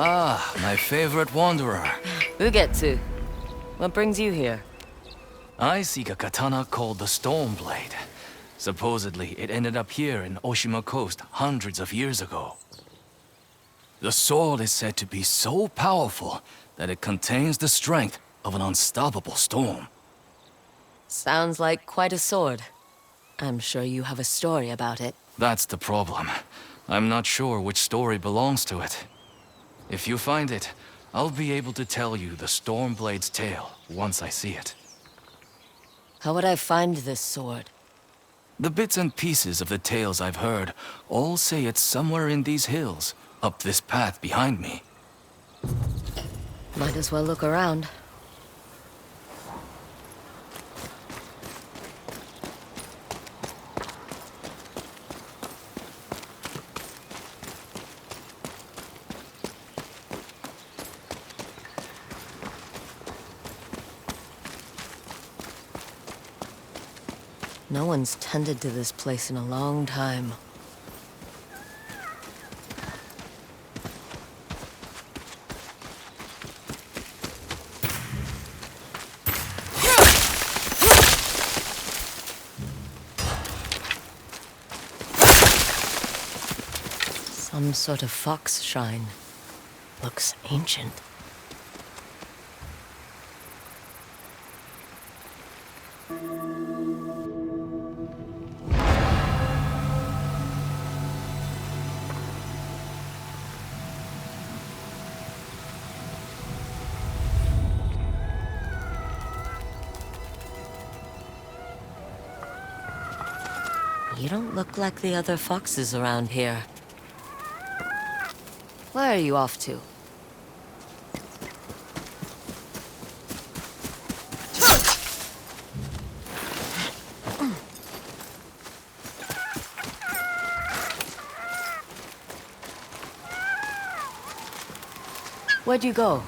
Ah, my favorite wanderer. Ugetsu, what brings you here? I seek a katana called the Stormblade. Supposedly, it ended up here in Oshima Coast hundreds of years ago. The sword is said to be so powerful that it contains the strength of an unstoppable storm. Sounds like quite a sword. I'm sure you have a story about it. That's the problem. I'm not sure which story belongs to it. If you find it, I'll be able to tell you the Stormblade's tale once I see it. How would I find this sword? The bits and pieces of the tales I've heard all say it's somewhere in these hills, up this path behind me. Might as well look around. No one's tended to this place in a long time. Some sort of fox shrine. Looks ancient. You don't look like the other foxes around here. Where are you off to? Where'd you go?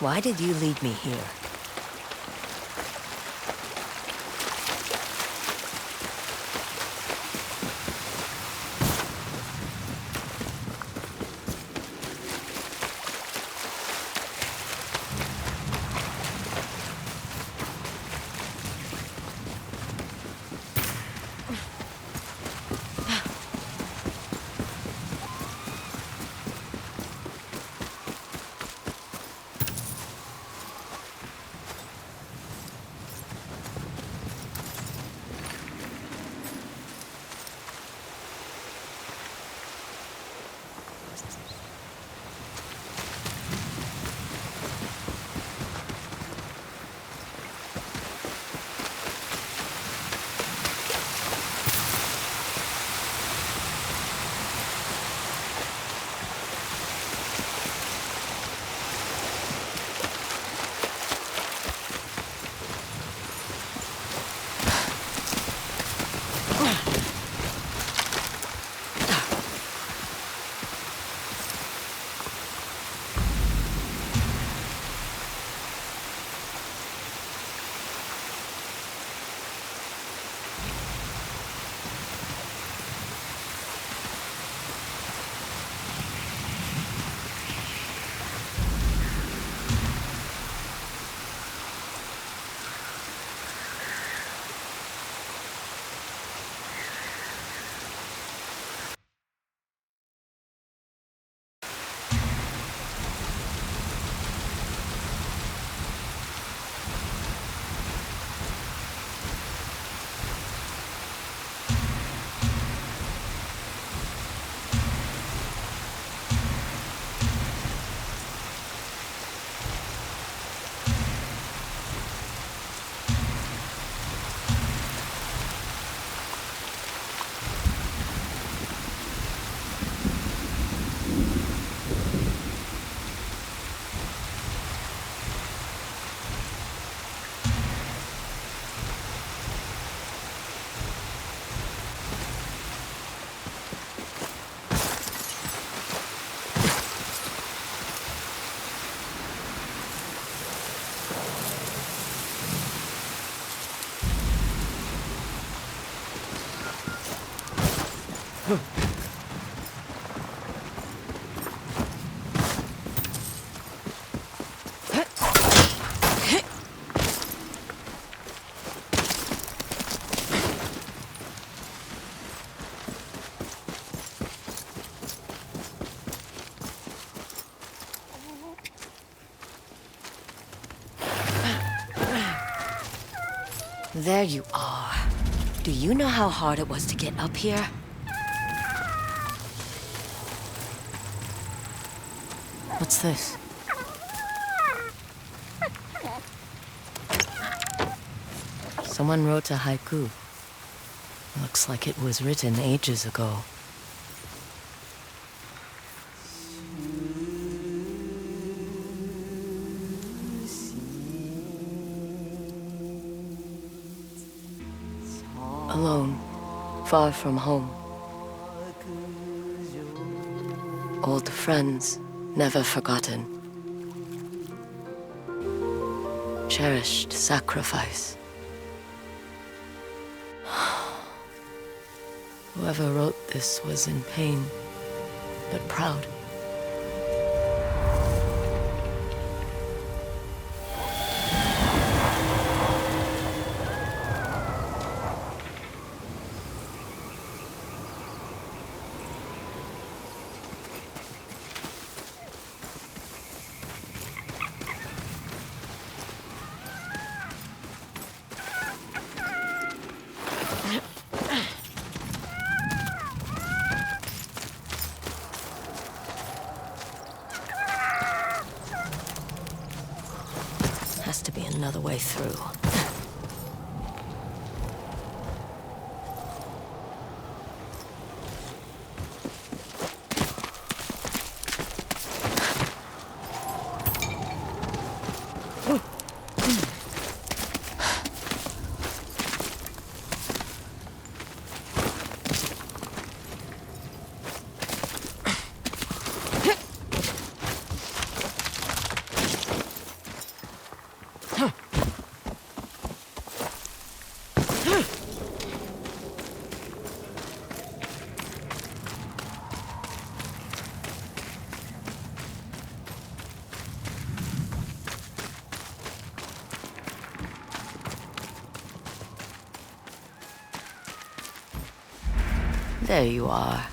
Why did you lead me here? There you are. Do you know how hard it was to get up here? What's this? Someone wrote a haiku. Looks like it was written ages ago. Alone, far from home. Old friends, never forgotten. Cherished sacrifice. Whoever wrote this was in pain, but proud. Has to be another way through. There you are.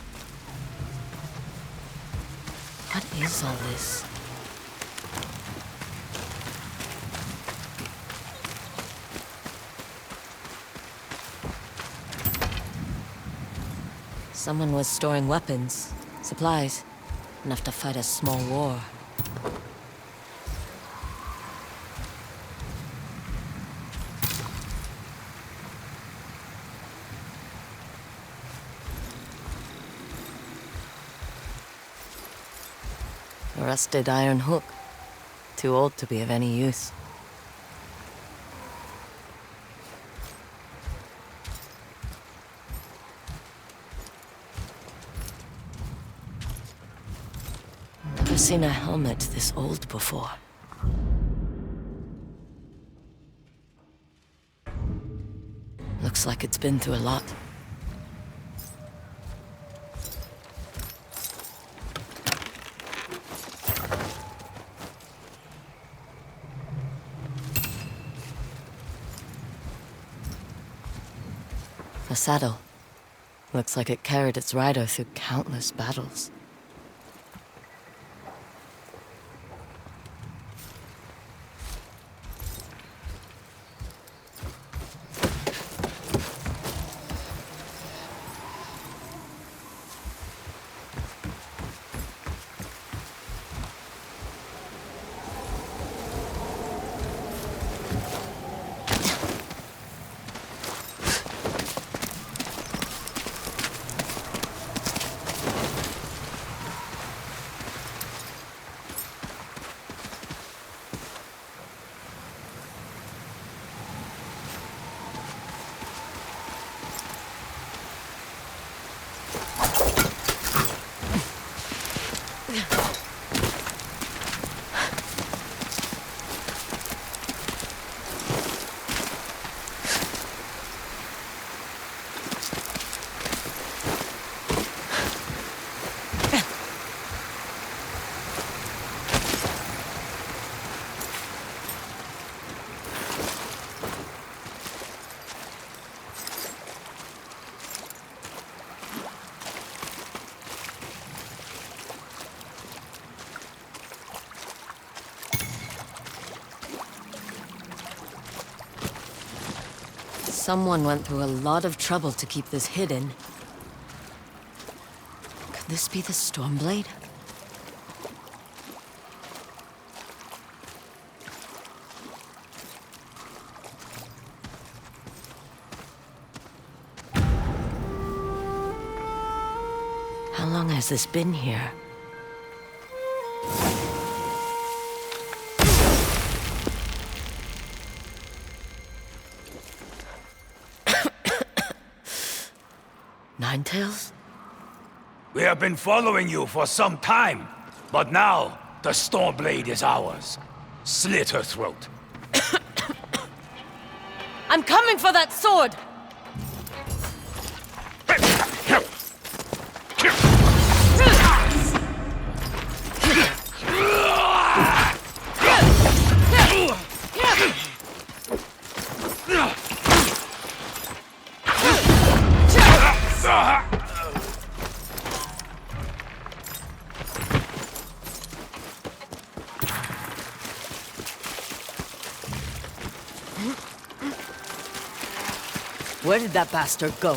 What is all this? Someone was storing weapons, supplies, enough to fight a small war. A rusted iron hook. Too old to be of any use. Never seen a helmet this old before. Looks like it's been through a lot. A saddle. Looks like it carried its rider through countless battles. Someone went through a lot of trouble to keep this hidden. Could this be the Stormblade? How long has this been here? Ninetales? We have been following you for some time, but now the Stormblade is ours. Slit her throat. I'm coming for that sword! Where did that bastard go?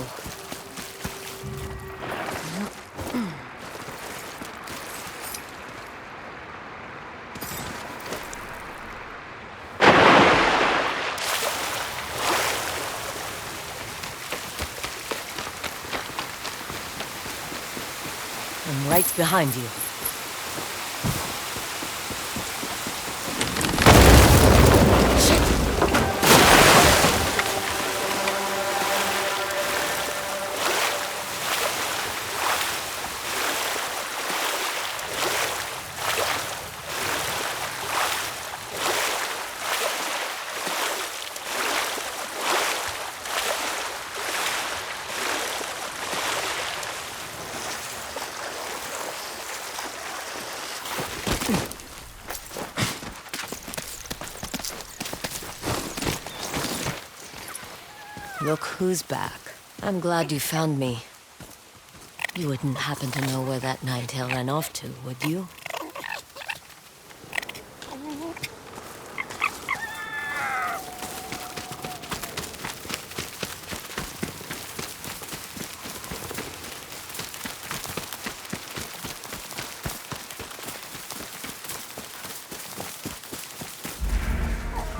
I'm right behind you. Look who's back. I'm glad you found me. You wouldn't happen to know where that Ninetail ran off to, would you?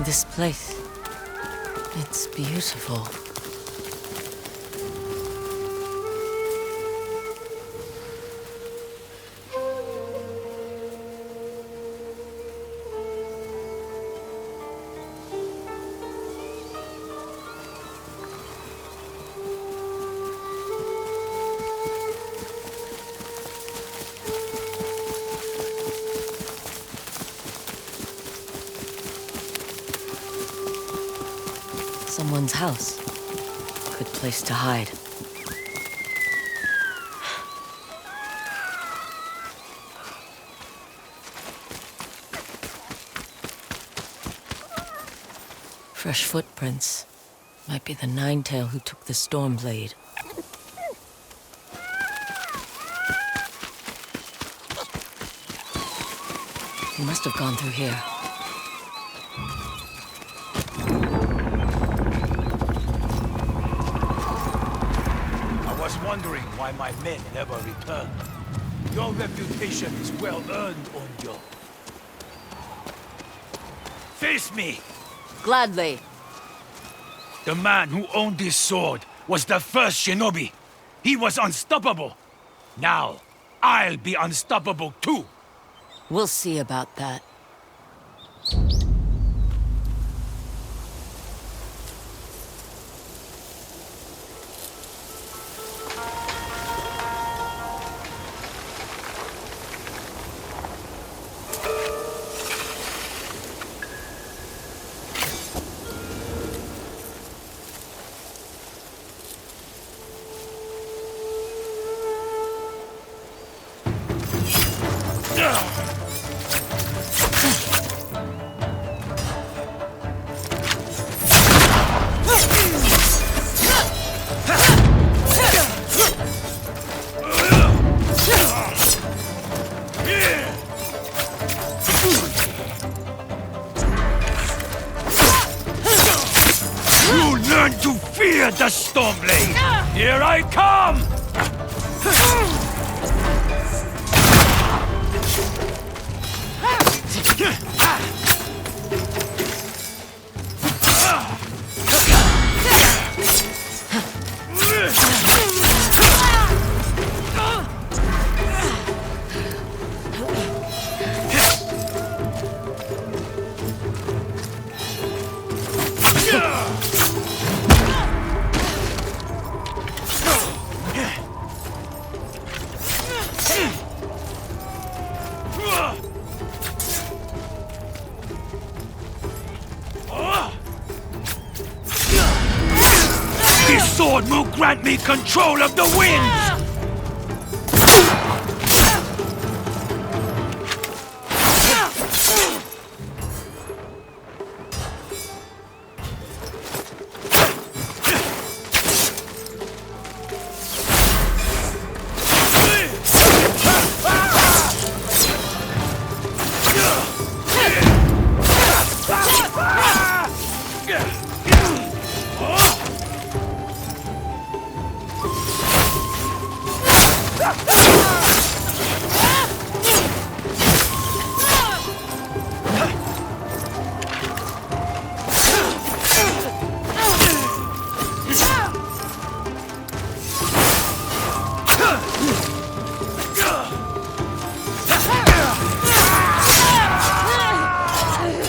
This place, it's beautiful. Someone's house. Good place to hide. Fresh footprints. Might be the Ninetail who took the Stormblade. He must have gone through here. Wondering why my men never returned. Your reputation is well earned, Onryo. Face me! Gladly. The man who owned this sword was the first shinobi. He was unstoppable. Now, I'll be unstoppable too. We'll see about that. feared the Stormblade! Here I come! This sword will grant me control of the winds!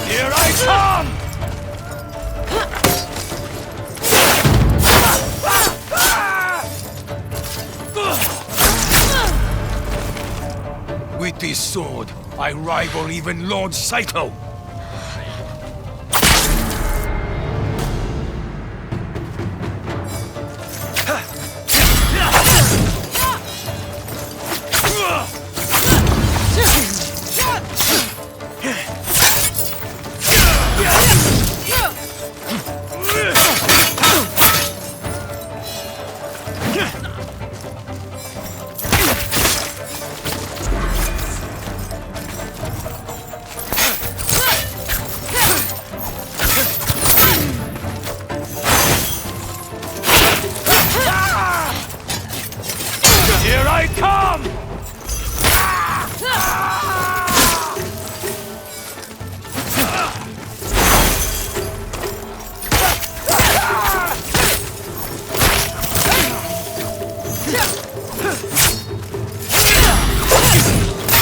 Here I come! With this sword, I rival even Lord Saito. Here I come!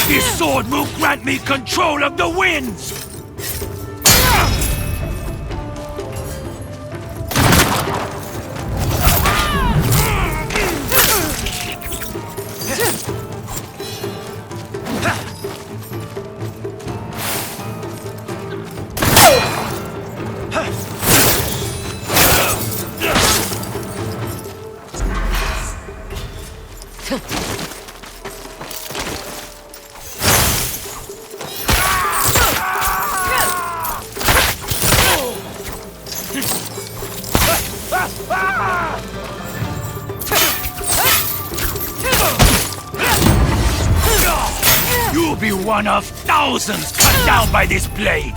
This sword will grant me control of the winds! You'll be one of thousands cut down by this blade!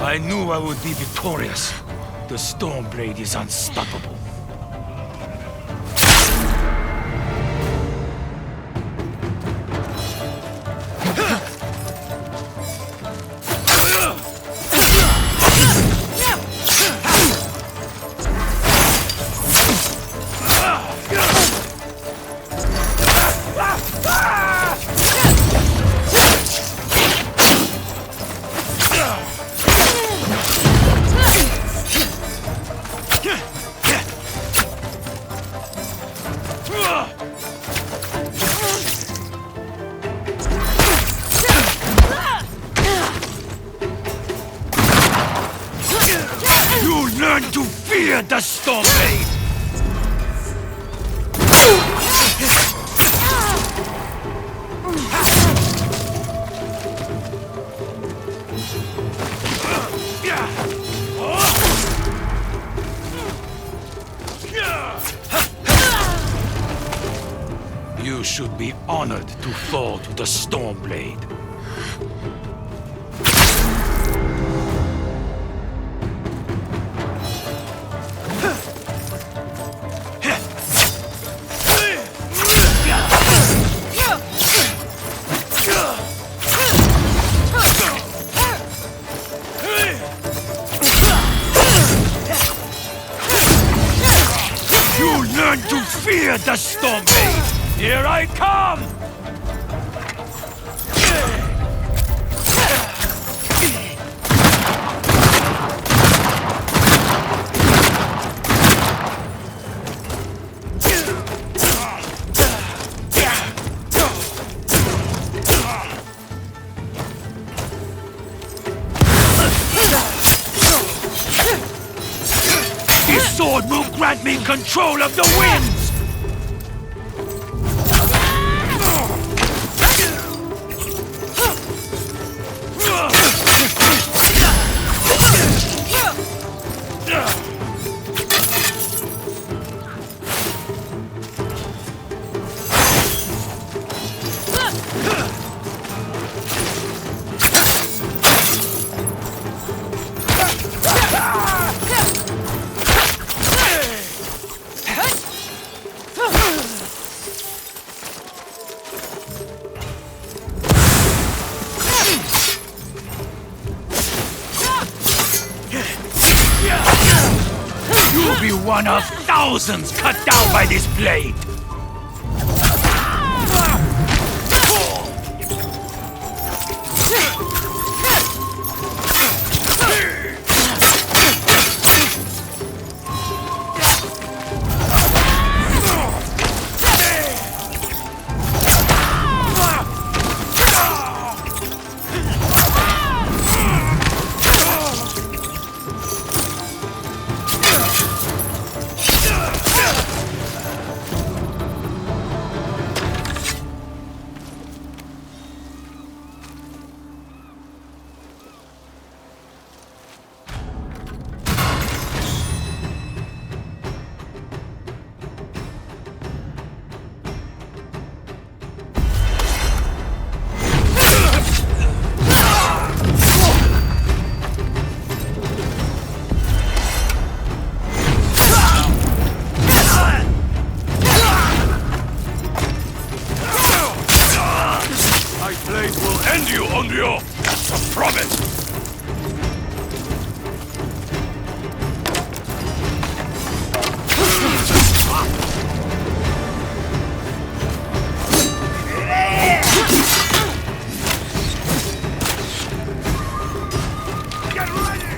I knew I would be victorious. The Stormblade is unstoppable. to fear the Stormblade! You should be honored to fall to the Stormblade. You learn to fear the Stormblade! Here I come! This sword will grant me control of the winds! You'll be one of thousands cut down by this blade! End you, Onryo! I promise! Get ready!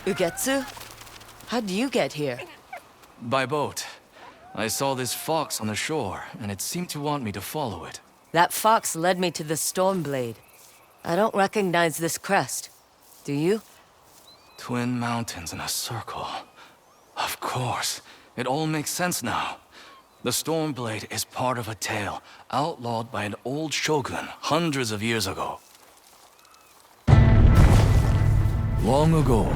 Ugetsu? How'd you get here? By boat. I saw this fox on the shore, and it seemed to want me to follow it. That fox led me to the Stormblade. I don't recognize this crest. Do you? Twin mountains in a circle. Of course. It all makes sense now. The Stormblade is part of a tale outlawed by an old shogun hundreds of years ago. Long ago,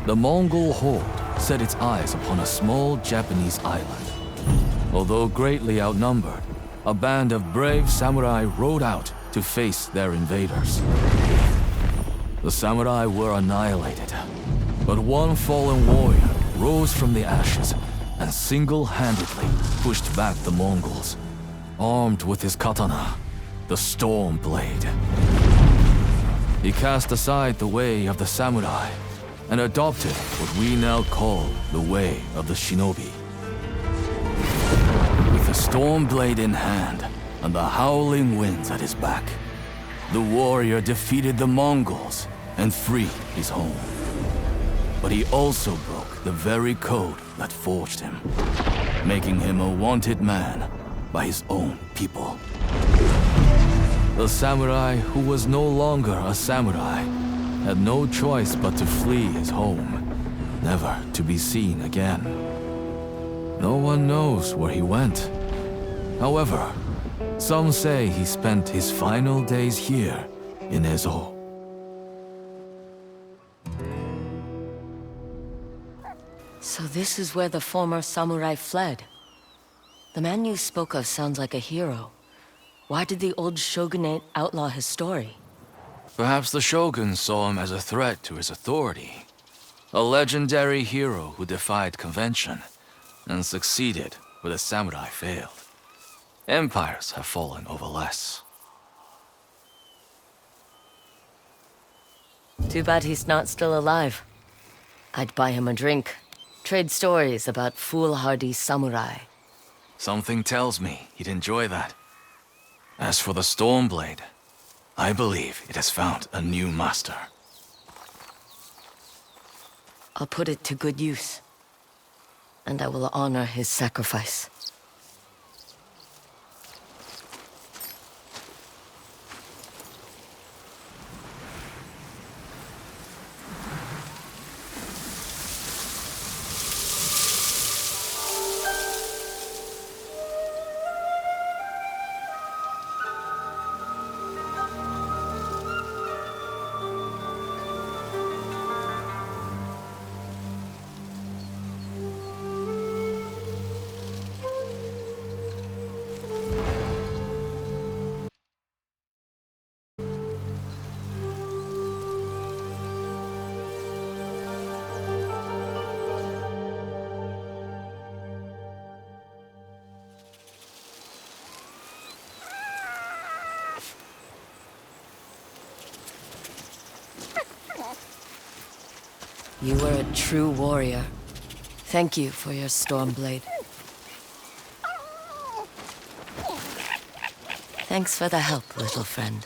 the Mongol horde set its eyes upon a small Japanese island. Although greatly outnumbered, a band of brave samurai rode out to face their invaders. The samurai were annihilated, but one fallen warrior rose from the ashes and single-handedly pushed back the Mongols, armed with his katana, the Storm Blade. He cast aside the way of the samurai and adopted what we now call the way of the shinobi. With the Storm Blade in hand and the howling winds at his back, the warrior defeated the Mongols and freed his home. But he also broke the very code that forged him, making him a wanted man by his own people. The samurai who was no longer a samurai had no choice but to flee his home, never to be seen again. No one knows where he went. However, some say he spent his final days here in Ezo. So this is where the former samurai fled. The man you spoke of sounds like a hero. Why did the old shogunate outlaw his story? Perhaps the shogun saw him as a threat to his authority. A legendary hero who defied convention and succeeded where the samurai failed. Empires have fallen over less. Too bad he's not still alive. I'd buy him a drink. Trade stories about foolhardy samurai. Something tells me he'd enjoy that. As for the Stormblade, I believe it has found a new master. I'll put it to good use. And I will honor his sacrifice. You were a true warrior. Thank you for your Stormblade. Thanks for the help, little friend.